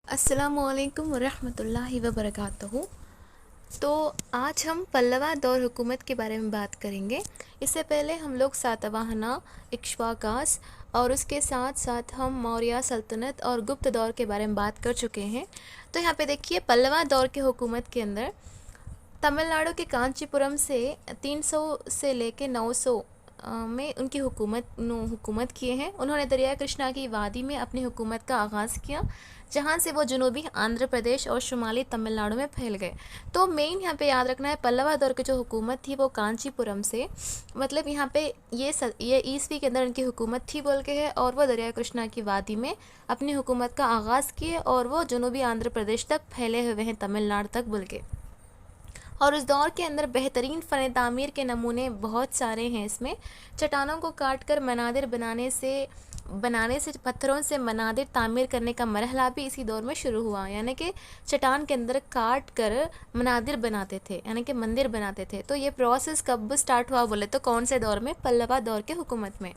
अस्सलामुअलैकुम वरहमतुल्लाहि वबरकातुहू। तो आज हम पल्लवा दौर हुकूमत के बारे में बात करेंगे। इससे पहले हम लोग सातवाहना, इक्ष्वाकास और उसके साथ साथ हम मौर्य सल्तनत और गुप्त दौर के बारे में बात कर चुके हैं। तो यहाँ पे देखिए, पल्लवा दौर के हुकूमत के अंदर तमिलनाडु के कांचीपुरम से 300 से लेके 900 में उनकी हुकूमत किए हैं। उन्होंने दरिया कृष्णा की वादी में अपनी हुकूमत का आगाज़ किया, जहाँ से वो जनूबी आंध्र प्रदेश और शुमाली तमिलनाडु में फैल गए। तो मेन यहाँ पे याद रखना है, पल्लवा दौर की जो हुकूमत थी वो कांचीपुरम से, मतलब यहाँ पे ये ईस्वी के अंदर उनकी हुकूमत थी बोल के है, और वो दरिया कृष्णा की वादी में अपनी हुकूमत का आगाज़ किए और वो जनूबी आंध्र प्रदेश तक फैले हुए हैं, तमिलनाडु तक बोल के। और उस दौर के अंदर बेहतरीन फ़न तामीर के नमूने बहुत सारे हैं। इसमें चट्टानों को काट कर मनादिर बनाने से पत्थरों से मनादिर तामीर करने का मरहला भी इसी दौर में शुरू हुआ। यानी कि चट्टान के अंदर काट कर मनादिर बनाते थे, यानी कि मंदिर बनाते थे। तो ये प्रोसेस कब स्टार्ट हुआ बोले तो कौन से दौर में? पल्लवा दौर के हुकूमत में।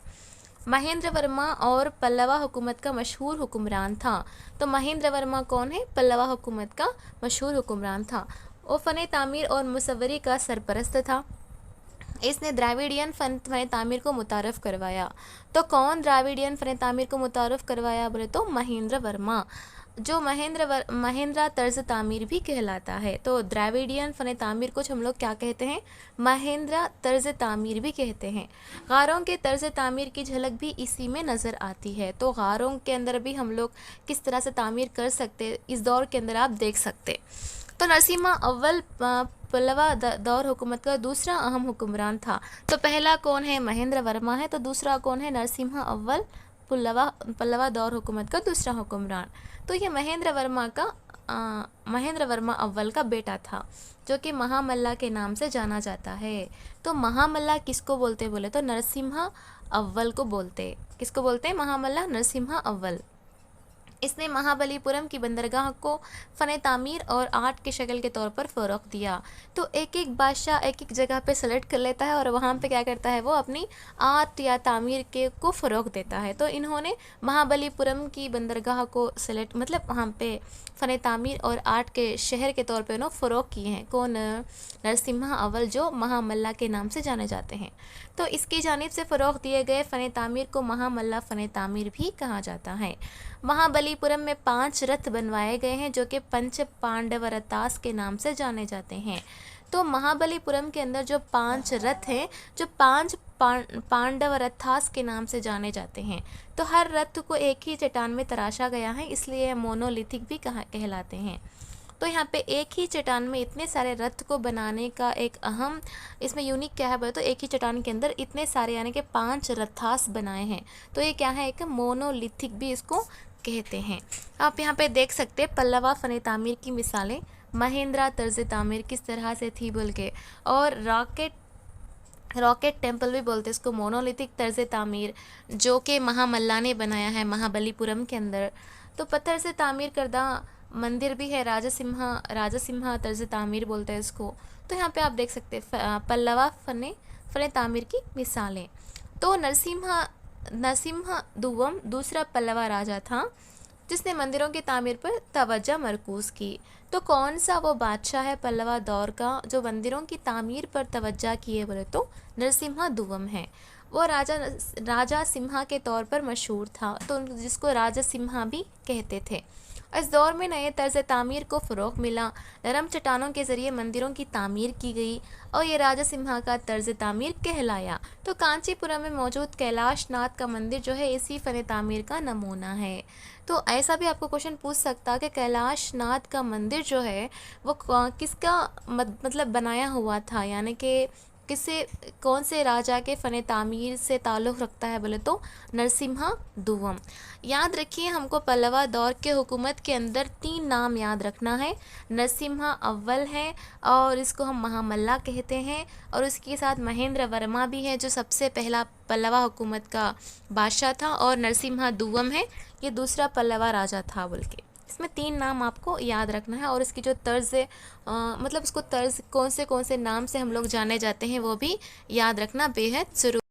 महेंद्र वर्मा और पल्लवा हुकूमत का मशहूर हुक्मरान था। तो महेंद्र वर्मा कौन है? पल्लवा हुकूमत का मशहूर हुक्मरान था। वो फ़न तामीर और मुसव्वरी का सरपरस्त था। इसने द्राविडियन फ़न तामीर को मुतारफ़ करवाया। तो कौन द्राविडियन फ़न तामीर को मुतारफ़ करवाया बोले तो महेंद्र वर्मा, जो महेंद्रा तर्ज तामीर भी कहलाता है। तो द्राविडियन फ़न तामीर कुछ हम लोग क्या कहते हैं? महेंद्रा तर्ज तामीर भी कहते हैं। गारों के तर्ज तामीर की झलक भी इसी में नज़र आती है। तो गारों के अंदर भी हम लोग किस तरह से तामीर कर सकते, इस दौर के अंदर आप देख सकते। तो नरसिम्हा अव्वल पल्लवा दौर हुकूमत का दूसरा अहम हुक्मरान था। तो पहला कौन है? महेंद्र वर्मा है। तो दूसरा कौन है? नरसिम्हा अव्वल पल्लवा दौर हुकूमत का दूसरा हुक्मरान। तो ये महेंद्र वर्मा अव्वल का बेटा था, जो कि महामल्ला के नाम से जाना जाता है। तो महामल्ला किसको बोलते बोले तो नरसिम्हा अव्वल को बोलते। किसको बोलते हैं? महामल्ला नरसिम्हा अव्वल। इसने महाबलीपुरम की बंदरगाह को फ़न तामीर और आर्ट के शक्ल के तौर पर फ़रोग़ दिया। तो एक एक बादशाह एक एक जगह पे सेलेक्ट कर लेता है और वहाँ पे क्या करता है, वो अपनी आर्ट या तामीर को फ़रोग़ देता है। तो इन्होंने महाबलीपुरम की बंदरगाह को सेलेक्ट, मतलब वहाँ पे फ़न तामीर और आर्ट के शहर के तौर पे उन्होंने फ़रोग़ किए हैं। कौन? नरसिम्हा अव्वल, जो महामल्ला के नाम से जाने जाते हैं। तो इसकी जानिब से फ़रोग़ दिए गए फ़न तामीर को महामल्ला फ़न तामीर भी कहा जाता है। महाबलीपुरम में 5 रथ बनवाए गए हैं, जो कि पंच पांडवरतास के नाम से जाने जाते हैं। तो महाबलीपुरम के अंदर जो 5 रथ हैं, जो 5 पांडवरथास के नाम से जाने जाते हैं। तो हर रथ को एक ही चट्टान में तराशा गया है, इसलिए यह मोनोलिथिक भी कहलाते हैं। तो यहाँ पे एक ही चट्टान में इतने सारे रथ को बनाने का एक अहम इसमें यूनिक क्या है बोले तो एक ही चट्टान के अंदर इतने सारे यानी कि 5 रथास बनाए हैं। तो ये क्या है? एक मोनोलिथिक भी इसको कहते हैं। आप यहाँ पे देख सकते हैं पल्लवा फ़न तामीर की मिसालें। महेंद्रा तर्ज तामीर किस तरह से थी बोल के, और रॉकेट टेम्पल भी बोलते हैं इसको, मोनोलिथिक तर्ज तामीर, जो कि महामल्ला ने बनाया है महाबलीपुरम के अंदर। तो पत्थर से तामीर करदा मंदिर भी है, राजसिम्हा तर्ज तामीर बोलते हैं इसको। तो यहाँ पे आप देख सकते हैं पल्लवा फ़न तामीर की मिसालें। तो नरसिम्हा दुव्वम दूसरा पल्लवा राजा था, जिसने मंदिरों की तामीर पर तवज्जो मरकूज़ की। तो कौन सा वो बादशाह है पल्लवा दौर का जो मंदिरों की तामीर पर तवज्जो किए बोले तो नरसिम्हा दुव्वम है। वो राजा सिम्हा के तौर पर मशहूर था, तो जिसको राजा सिम्हा भी कहते थे। इस दौर में नए तर्ज तामीर को फ़रोग़ मिला। नरम चट्टानों के ज़रिए मंदिरों की तामीर की गई और ये राजा सिम्हा का तर्ज तामीर कहलाया। तो कांचीपुरम में मौजूद कैलाश नाथ का मंदिर जो है इसी फ़न तामीर का नमूना है। तो ऐसा भी आपको क्वेश्चन पूछ सकता कि कैलाश नाथ का मंदिर जो है वो किसका मतलब बनाया हुआ था, यानी कि कौन से राजा के फ़न तामीर से ताल्लुक़ रखता है बोले तो नरसिम्हा दुव्वम। याद रखिए, हमको पल्लवा दौर के हुकूमत के अंदर 3 नाम याद रखना है। नरसिम्हा अव्वल है और इसको हम महामल्ला कहते हैं, और उसके साथ महेंद्र वर्मा भी है जो सबसे पहला पल्लवा हुकूमत का बादशाह था, और नरसिम्हा दुव्वम है, ये दूसरा पल्लवा राजा था बोल के। इसमें 3 नाम आपको याद रखना है, और इसकी जो तर्ज है मतलब उसको तर्ज कौन से नाम से हम लोग जाने जाते हैं वो भी याद रखना बेहद ज़रूरी।